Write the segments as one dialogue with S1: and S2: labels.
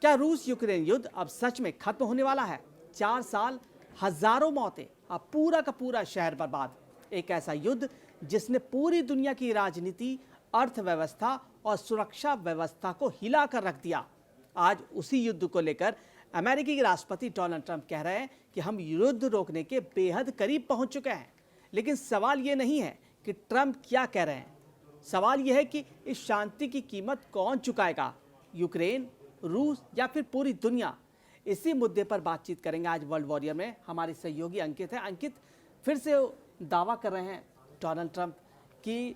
S1: क्या रूस यूक्रेन युद्ध अब सच में खत्म होने वाला है? 4 साल, हजारों मौतें, अब पूरा का पूरा शहर बर्बाद। एक ऐसा युद्ध जिसने पूरी दुनिया की राजनीति, अर्थव्यवस्था और सुरक्षा व्यवस्था को हिला कर रख दिया। आज उसी युद्ध को लेकर अमेरिकी के राष्ट्रपति डोनाल्ड ट्रंप कह रहे हैं कि हम युद्ध रोकने के बेहद करीब पहुंच चुके हैं। लेकिन सवाल यह नहीं है कि ट्रंप क्या कह रहे हैं, सवाल यह है कि इस शांति की कीमत कौन चुकाएगा, यूक्रेन, रूस या फिर पूरी दुनिया। इसी मुद्दे पर बातचीत करेंगे आज वर्ल्ड वॉरियर में। हमारे सहयोगी अंकित है। अंकित, फिर से दावा कर रहे हैं डोनाल्ड ट्रंप कि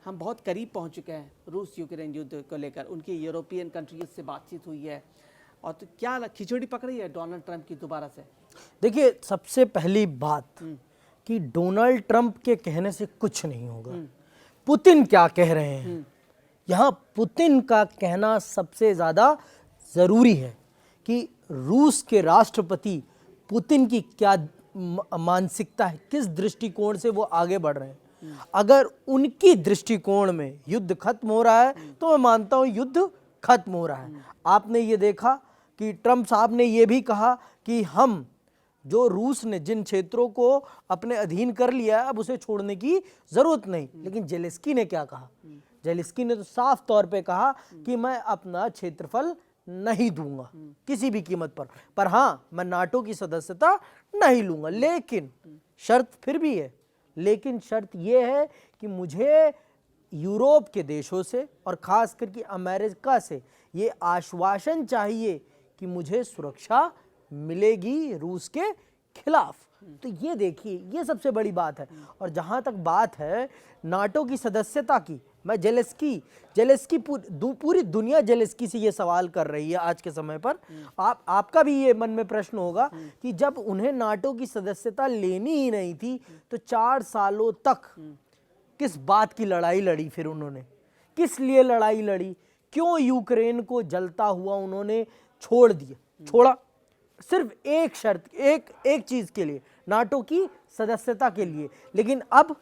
S1: हम बहुत करीब पहुंच चुके हैं रूस यूक्रेन युद्ध को लेकर। उनकी यूरोपियन कंट्रीज से बातचीत हुई है और तो क्या खिचड़ी पकड़ी है डोनाल्ड ट्रंप की दोबारा से?
S2: देखिए, सबसे पहली बात कि डोनाल्ड ट्रंप के कहने से कुछ नहीं होगा। पुतिन क्या कह रहे हैं, यहाँ पुतिन का कहना सबसे ज्यादा जरूरी है कि रूस के राष्ट्रपति पुतिन की क्या मानसिकता है, किस दृष्टिकोण से वो आगे बढ़ रहे हैं। अगर उनकी दृष्टिकोण में युद्ध खत्म हो रहा है तो मैं मानता हूं युद्ध खत्म हो रहा है। आपने ये देखा कि ट्रंप साहब ने ये भी कहा कि हम जो रूस ने जिन क्षेत्रों को अपने अधीन कर लिया है अब उसे छोड़ने की जरूरत नहीं। लेकिन जेलेंस्की ने क्या कहा? जेलेंस्की ने तो साफ तौर पे कहा कि मैं अपना क्षेत्रफल नहीं दूंगा किसी भी कीमत पर हाँ, मैं नाटो की सदस्यता नहीं लूंगा। लेकिन शर्त फिर भी है, लेकिन शर्त यह है कि मुझे यूरोप के देशों से और खास करके अमेरिका से ये आश्वासन चाहिए कि मुझे सुरक्षा मिलेगी रूस के खिलाफ। तो ये देखिए, ये सबसे बड़ी बात है। और जहां तक बात है नाटो की सदस्यता की, मैं जेलेंस्की पूरी दुनिया जेलेंस्की से ये सवाल कर रही है आज के समय पर। आपका भी ये मन में प्रश्न होगा कि जब उन्हें नाटो की सदस्यता लेनी ही नहीं थी तो 4 सालों तक किस बात की लड़ाई लड़ी? फिर उन्होंने किस लिए लड़ाई लड़ी? क्यों यूक्रेन को जलता हुआ उन्होंने छोड़ा? सिर्फ एक शर्त, एक चीज के लिए, नाटो की सदस्यता के लिए। लेकिन अब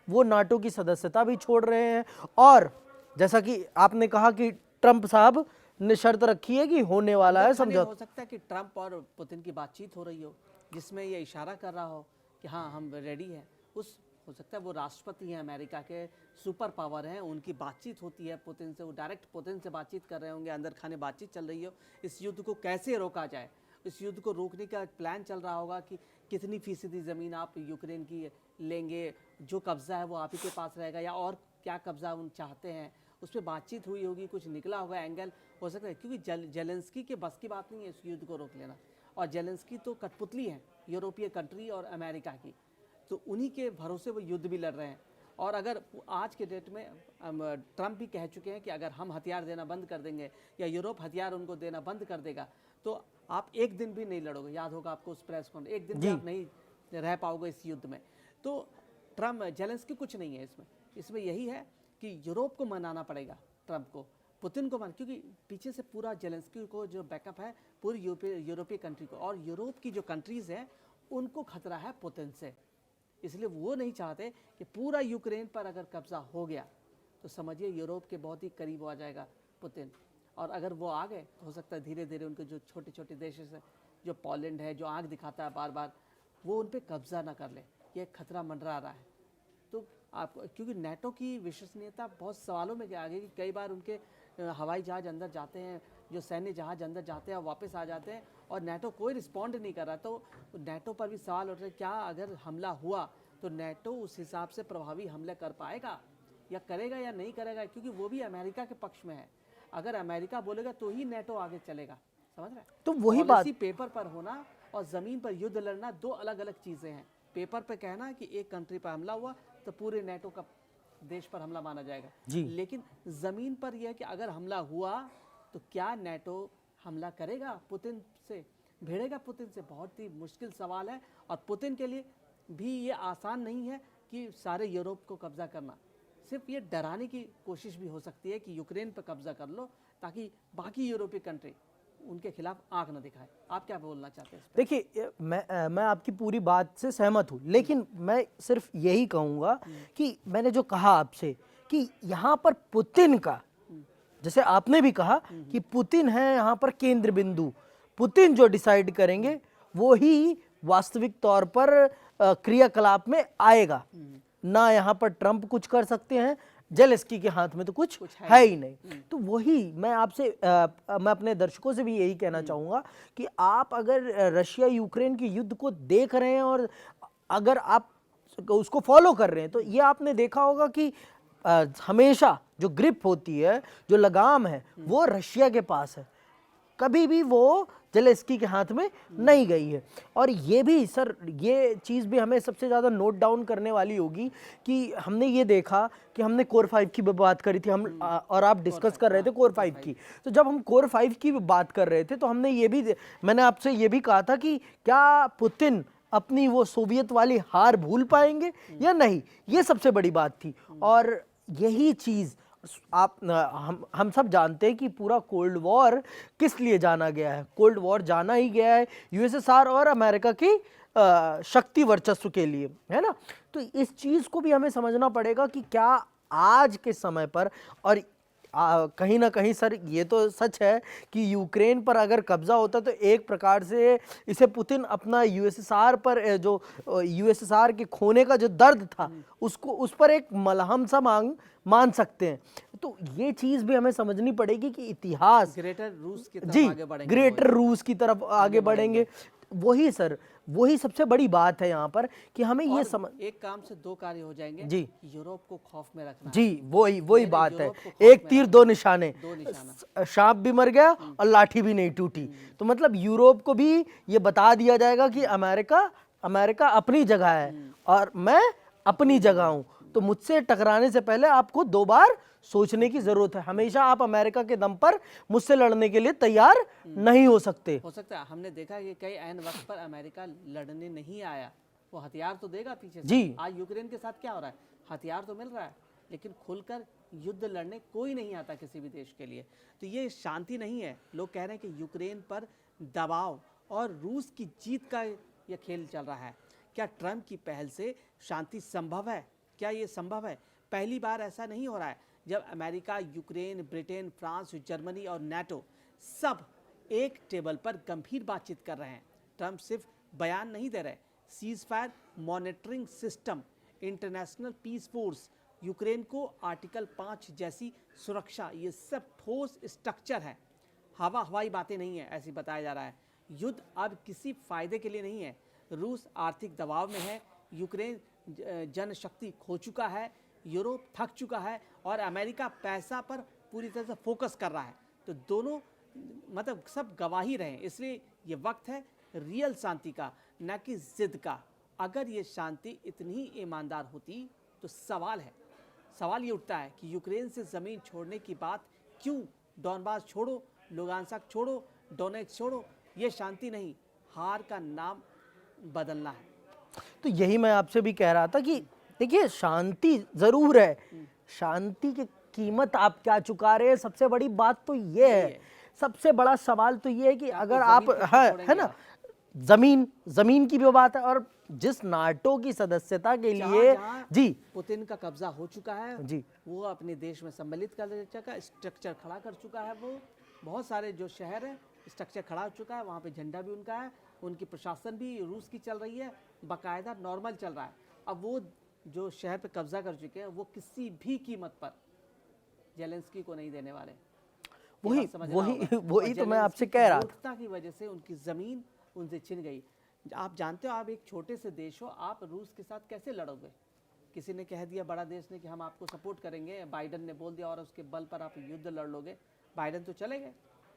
S2: वो नाटो की सदस्यता भी छोड़ रहे हैं। और जैसा कि आपने कहा कि ट्रंप साहब ने शर्त रखी है कि होने वाला है समझौता।
S1: हो सकता है कि ट्रंप और पुतिन की बातचीत हो रही हो जिसमें ये इशारा कर रहा हो कि हाँ, हम रेडी हैं। हो सकता है वो राष्ट्रपति हैं अमेरिका के, सुपर पावर हैं, उनकी बातचीत होती है पुतिन से, वो डायरेक्ट पुतिन से बातचीत कर रहे होंगे, अंदर खाने बातचीत चल रही हो। इस युद्ध को कैसे रोका जाए, इस युद्ध को रोकने का प्लान चल रहा होगा कि कितनी फीसदी ज़मीन आप यूक्रेन की लेंगे, जो कब्ज़ा है वो आप ही के पास रहेगा, या और क्या कब्ज़ा उन चाहते हैं, उस पर बातचीत हुई होगी, कुछ निकला होगा एंगल हो सकता है। क्योंकि जेलेंस्की के बस की बात नहीं है इस युद्ध को रोक लेना। और जेलेंस्की तो कठपुतली है यूरोपीय कंट्री और अमेरिका की, तो उन्हीं के भरोसे वो युद्ध भी लड़ रहे हैं। और अगर आज के डेट में ट्रंप भी कह चुके हैं कि अगर हम हथियार देना बंद कर देंगे या यूरोप हथियार उनको देना बंद कर देगा तो आप एक दिन भी नहीं लड़ोगे। याद होगा आपको उस प्रेस कॉन्फ्रेंस, एक दिन भी आप नहीं रह पाओगे इस युद्ध में। तो ट्रंप, जेलेंस्की कुछ नहीं है इसमें यही है कि यूरोप को मनाना पड़ेगा ट्रंप को, पुतिन को क्योंकि पीछे से पूरा जेलेंस्की को जो बैकअप है पूरी यूरोपीय कंट्री को, और यूरोप की जो कंट्रीज़ हैं उनको खतरा है पुतिन से। इसलिए वो नहीं चाहते कि पूरा यूक्रेन पर अगर कब्जा हो गया तो समझिए यूरोप के बहुत ही करीब आ जाएगा पुतिन। और अगर वो आ गए तो हो सकता है धीरे धीरे उनके जो छोटे छोटे देश है, जो पोलैंड है, जो आंख दिखाता है बार बार, वो उन पर कब्जा ना कर ले। ये खतरा मंडरा रहा है। तो आप, क्योंकि नेटो की विश्वसनीयता बहुत सवालों में आ गई कि कई बार उनके हवाई जहाज़ अंदर जाते हैं, जो सैन्य जहाज़ अंदर जाते हैं और वापस आ जाते हैं, और नेटो कोई रिस्पॉन्ड नहीं कर रहा। तो नेटो पर भी सवाल उठ रहे, क्या अगर हमला हुआ तो नेटो उस हिसाब से प्रभावी हमले कर पाएगा या करेगा या नहीं करेगा? क्योंकि वो भी अमेरिका के पक्ष में है। अगर अमेरिका बोलेगा तो ही नेटो आगे चलेगा, समझ रहे हैं?
S2: तो वही बात,
S1: पेपर पर होना और ज़मीन पर युद्ध लड़ना दो अलग अलग चीज़ें हैं। पेपर पे कहना कि एक कंट्री पर हमला हुआ तो पूरे नेटो का देश पर हमला माना जाएगा जी। लेकिन ज़मीन पर यह है कि अगर हमला हुआ तो क्या नेटो हमला करेगा पुतिन से, भिड़ेगा पुतिन से? बहुत ही मुश्किल सवाल है। और पुतिन के लिए भी ये आसान नहीं है कि सारे यूरोप को कब्जा करना। सिर्फ ये डराने की कोशिश भी हो सकती है कि यूक्रेन पर कब्जा कर लो ताकि बाकी यूरोपीय कंट्री उनके खिलाफ आंख न दिखाए। आप क्या बोलना चाहते हैं?
S2: देखिए, मैं आपकी पूरी बात से सहमत हूँ, लेकिन मैं सिर्फ यही कहूँगा कि मैंने जो कहा आपसे कि यहाँ पर पुतिन का जैसे आपने भी कहा कि पुतिन है यहाँ पर केंद्र बिंदु, पुतिन जो डिसाइड करेंगे वो ही वास्तविक तौर पर क्रियाकलाप में आएगा, ना यहाँ पर ट्रंप कुछ कर सकते हैं, जेलेंस्की के हाथ में तो कुछ है ही नहीं। तो वही मैं आपसे मैं अपने दर्शकों से भी यही कहना चाहूँगा कि आप अगर रशिया यूक्रेन के युद्ध को देख रहे हैं और अगर आप उसको फॉलो कर रहे हैं तो ये आपने देखा होगा कि हमेशा जो ग्रिप होती है, जो लगाम है, वो रशिया के पास है, कभी भी वो जेलेंस्की के हाथ में नहीं गई है। और ये भी सर, ये चीज़ भी हमें सबसे ज़्यादा नोट डाउन करने वाली होगी कि हमने ये देखा कि हमने कोर 5 की बात करी थी हम, और आप डिस्कस कर रहे थे कोर 5 की। तो जब हम कोर 5 की बात कर रहे थे तो हमने ये भी, मैंने आपसे ये भी कहा था कि क्या पुतिन अपनी वो सोवियत वाली हार भूल पाएंगे या नहीं, ये सबसे बड़ी बात थी। और यही चीज़ आप हम सब जानते हैं कि पूरा कोल्ड वॉर किस लिए जाना गया है। कोल्ड वॉर जाना ही गया है यूएसएसआर और अमेरिका की शक्ति वर्चस्व के लिए, है ना। तो इस चीज़ को भी हमें समझना पड़ेगा कि क्या आज के समय पर, और कहीं ना कहीं सर ये तो सच है कि यूक्रेन पर अगर कब्जा होता तो एक प्रकार से इसे पुतिन अपना यूएसएसआर पर, जो यूएसएसआर के खोने का जो दर्द था उसको, उस पर एक मलहम सा मान सकते हैं। तो ये चीज़ भी हमें समझनी पड़ेगी कि इतिहास,
S1: ग्रेटर रूस की तरफ
S2: जी,
S1: आगे बढ़ेंगे,
S2: ग्रेटर रूस की तरफ आगे बढ़ेंगे। वही सर, वही सबसे बड़ी बात है यहाँ पर कि हमें ये समझ,
S1: एक काम से दो कार्य हो जाएंगे
S2: जी,
S1: यूरोप को खौफ में रखना।
S2: जी, वही बात है,
S1: यूरोप को खौफ
S2: एक
S1: में
S2: तीर
S1: रखना।
S2: दो निशाने,
S1: दो निशाना।
S2: सांप भी मर गया और लाठी भी नहीं टूटी। तो मतलब यूरोप को भी ये बता दिया जाएगा कि अमेरिका अपनी जगह है और मैं अपनी जगह हूं, तो मुझसे टकराने से पहले आपको 2 बार सोचने की जरूरत है। हमेशा आप अमेरिका के दम पर मुझसे लड़ने के लिए तैयार नहीं हो सकते।
S1: हो सकता है, हमने देखा कि कई ऐन वक्त पर अमेरिका लड़ने नहीं आया, वो हथियार तो देगा पीछे से।
S2: जी।
S1: आज यूक्रेन के साथ क्या हो रहा है, हथियार तो मिल रहा है लेकिन खुलकर युद्ध लड़ने कोई नहीं आता किसी भी देश के लिए। तो ये शांति नहीं है। लोग कह रहे हैं कि यूक्रेन पर दबाव और रूस की जीत का यह खेल चल रहा है। क्या ट्रंप की पहल से शांति संभव है? क्या ये संभव है? पहली बार ऐसा नहीं हो रहा है जब America, Ukraine, Britain, France, Germany और नाटो सब एक टेबल पर गंभीर बातचीत कर रहे हैं। ट्रंप सिर्फ बयान नहीं दे रहे, cease fire monitoring system, international peace force, Ukraine को आर्टिकल 5 जैसी सुरक्षा, ये सब ठोस स्ट्रक्चर है। हवाई बातें नहीं है, ऐसी बताया जा रहा है। युद्ध अब किसी फायदे के लिए नहीं है। रूस आर्थिक दबाव में है, यूक्रेन जनशक्ति खो चुका है, यूरोप थक चुका है और अमेरिका पैसा पर पूरी तरह से फोकस कर रहा है। तो दोनों मतलब सब गवाही रहे। इसलिए ये वक्त है रियल शांति का, न कि जिद का। अगर ये शांति इतनी ही ईमानदार होती तो सवाल ये उठता है कि यूक्रेन से ज़मीन छोड़ने की बात क्यों? डॉनबास छोड़ो, लुगांस्क छोड़ो, डोनेट्स्क छोड़ो। ये शांति नहीं, हार का नाम बदलना है।
S2: तो यही मैं आपसे भी कह रहा था कि देखिए, शांति जरूर है, शांति की कीमत आप क्या चुका रहे हैं, सबसे बड़ी बात तो ये है। सबसे बड़ा सवाल तो ये है कि अगर आप, है ना, जमीन की भी बात है। और जिस नाटो की सदस्यता के लिए जी
S1: पुतिन का कब्जा हो चुका है
S2: जी,
S1: वो अपने देश में सम्मिलित कर चुका, स्ट्रक्चर खड़ा कर चुका है। वो बहुत सारे जो शहर है स्ट्रक्चर खड़ा हो चुका है, वहाँ पे झंडा भी उनका है, उनकी प्रशासन भी रूस की चल रही है, बाकायदा नॉर्मल चल रहा है। अब वो जो शहर पे कब्जा कर चुके हैं वो किसी भी कीमत पर जेलेंस्की को नहीं देने वाले।
S2: वही तो मैं आपसे कह रहा था
S1: की वजह से उनकी जमीन उनसे छिन गई। आप जानते हो, आप एक छोटे से देश हो, आप रूस के साथ कैसे लड़ोगे? किसी ने कह दिया, बड़ा देश ने, कि हम आपको सपोर्ट करेंगे, बाइडन ने बोल दिया और उसके बल पर आप युद्ध लड़ लोगे। बाइडन तो चले गए,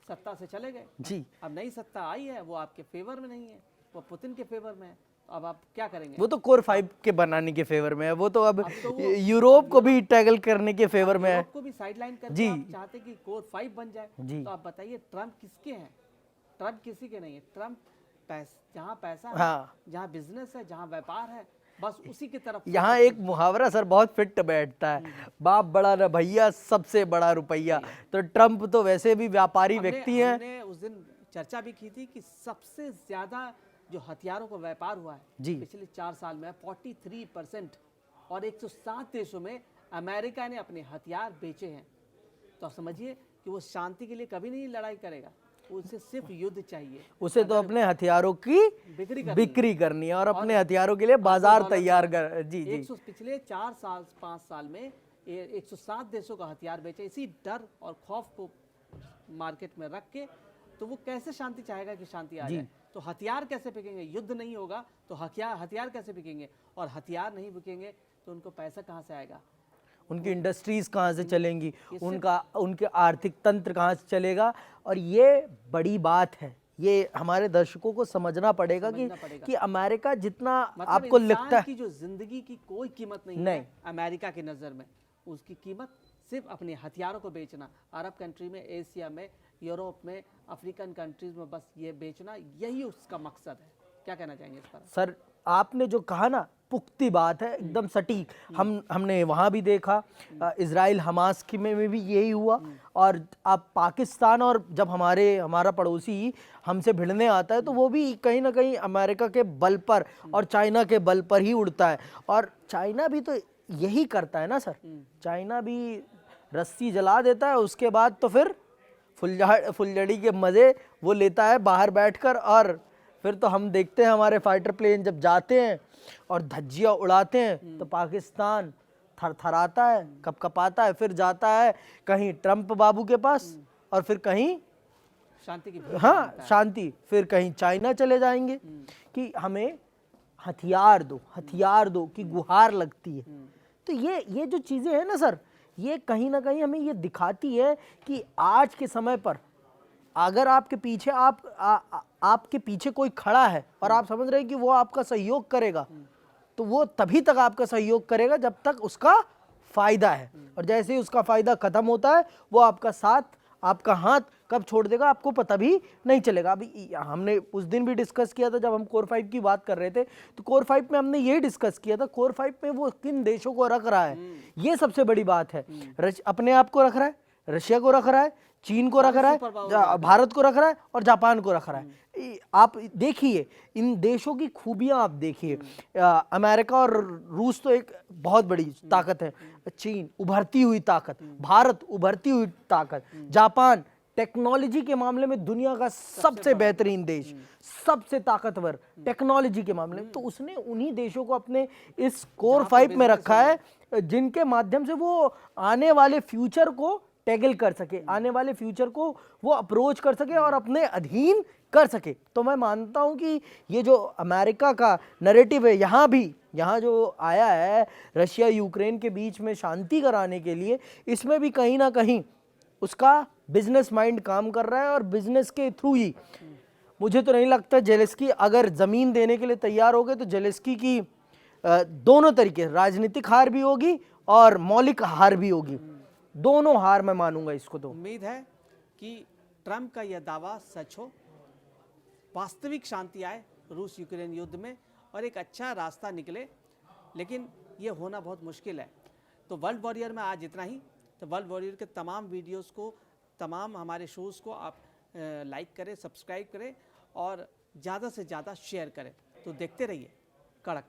S1: सत्ता से चले गए
S2: जी।
S1: अब नई सत्ता आई है, वो आपके फेवर में नहीं है, वो पुतिन के फेवर में है। तो अब आप क्या करेंगे?
S2: वो तो कोर 5 के बनाने के फेवर में है, वो तो अब यूरोप को भी टैगल करने के फेवर में है,
S1: यूरोप को भी साइडलाइन करके आप चाहते कि कोर 5 बन जाए। तो आप बताइए, ट्रंप किसके हैं? ट्रंप किसी के नहीं है। ट्रंप जहाँ पैसा है, जहाँ बिजनेस है, जहाँ व्यापार है, बस उसी की तरफ।
S2: यहाँ एक मुहावरा सर बहुत फिट बैठता है, बाप बड़ा न भैया, सबसे बड़ा रुपया। तो ट्रंप तो वैसे भी व्यापारी व्यक्ति हैं।
S1: हमने उस दिन चर्चा भी की थी कि सबसे ज्यादा जो हथियारों का व्यापार हुआ है पिछले 4 साल में 43%, और 107 देशों में अमेरिका ने अपने हथियार बेचे हैं। तो आप समझिए कि वो शांति के लिए कभी नहीं लड़ाई करेगा, उसे सिर्फ युद्ध चाहिए।
S2: उसे तो अपने हथियारों की बिक्री करनी है और अपने हथियारों के लिए बाजार तैयार कर। जी जी।
S1: पिछले 4-5 साल में 107 देशों का हथियार बेचे, इसी डर और खौफ को मार्केट में रख के। तो वो कैसे शांति चाहेगा कि शांति आ जाए? तो हथियार कैसे बिकेंगे? युद्ध नहीं होगा तो हथियार कैसे बिकेंगे? और हथियार नहीं बिकेंगे तो उनको पैसा कहाँ से आएगा?
S2: उनकी इंडस्ट्रीज कहाँ से चलेंगी? उनके आर्थिक तंत्र कहाँ से चलेगा? और ये बड़ी बात है, ये हमारे दर्शकों को समझना पड़ेगा कि अमेरिका जितना
S1: मतलब
S2: आपको लगता है
S1: कि जो जिंदगी की कोई कीमत नहीं है अमेरिका की नज़र में, उसकी कीमत सिर्फ अपने हथियारों को बेचना। अरब कंट्री में, एशिया में, यूरोप में, अफ्रीकन कंट्रीज में बस ये बेचना, यही उसका मकसद है। क्या कहना चाहेंगे इस पर?
S2: सर आपने जो कहा ना, पुख्ती बात है, एकदम सटीक। हमने वहाँ भी देखा, इजराइल हमास की में भी यही हुआ। और अब पाकिस्तान, और जब हमारा पड़ोसी हमसे भिड़ने आता है तो वो भी कहीं ना कहीं अमेरिका के बल पर और चाइना के बल पर ही उड़ता है। और चाइना भी तो यही करता है ना सर, चाइना भी रस्सी जला देता है, उसके बाद तो फिर फुलझड़ी के मज़े वो लेता है बाहर बैठकर। और फिर तो हम देखते हैं हमारे फाइटर प्लेन जब जाते हैं और धज्जियाँ उड़ाते हैं तो पाकिस्तान थरथराता है, कपकपाता है, फिर जाता है कहीं ट्रंप बाबू के पास और फिर कहीं
S1: शांति की,
S2: हाँ शांति, फिर कहीं चाइना चले जाएंगे कि हमें हथियार दो की गुहार लगती है। तो ये जो चीज़ें हैं ना सर, ये कहीं ना कहीं हमें ये दिखाती है कि आज के समय पर अगर आपके पीछे आपके पीछे कोई खड़ा है और आप समझ रहे हैं कि वो आपका सहयोग करेगा, तो वो तभी तक आपका सहयोग करेगा जब तक उसका फायदा है। और जैसे ही उसका फायदा खत्म होता है, वो आपका साथ, आपका हाथ कब छोड़ देगा आपको पता भी नहीं चलेगा। अभी हमने उस दिन भी डिस्कस किया था, जब हम कोर 5 की बात कर रहे थे, तो कोर 5 में हमने यही डिस्कस किया था, कोर 5 में वो किन देशों को रख रहा है, ये सबसे बड़ी बात है। अपने आप को रख रहा है, रशिया को रख रहा है, चीन को रख रहा है, भारत को रख रहा है और जापान को रख रहा है। आप देखिए इन देशों की खूबियां, आप देखिए अमेरिका और रूस तो एक बहुत बड़ी ताकत है, चीन उभरती हुई ताकत, भारत उभरती हुई ताकत, जापान टेक्नोलॉजी के मामले में दुनिया का सबसे बेहतरीन देश, सबसे ताकतवर टेक्नोलॉजी के मामले में। तो उसने उन्हीं देशों को अपने इस कोर 5 में रखा है जिनके माध्यम से वो आने वाले फ्यूचर को टैगल कर सके, आने वाले फ्यूचर को वो अप्रोच कर सके और अपने अधीन कर सके। तो मैं मानता हूं कि ये जो अमेरिका का नैरेटिव है, यहाँ जो आया है रशिया यूक्रेन के बीच में शांति कराने के लिए, इसमें भी कहीं ना कहीं उसका बिजनेस माइंड काम कर रहा है। और बिजनेस के थ्रू ही मुझे तो नहीं लगता जेलेंस्की अगर ज़मीन देने के लिए तैयार हो गए तो जेलेंस्की की दोनों तरीके, राजनीतिक हार भी होगी और मौलिक हार भी होगी, दोनों हार मैं मानूंगा इसको। तो
S1: उम्मीद है कि ट्रंप का यह दावा सच हो, वास्तविक शांति आए रूस यूक्रेन युद्ध में और एक अच्छा रास्ता निकले, लेकिन यह होना बहुत मुश्किल है। तो वर्ल्ड वॉरियर में आज इतना ही। तो वर्ल्ड वॉरियर के तमाम वीडियोस को, तमाम हमारे शोज़ को आप लाइक करें, सब्सक्राइब करें और ज़्यादा से ज़्यादा शेयर करें। तो देखते रहिए कड़क।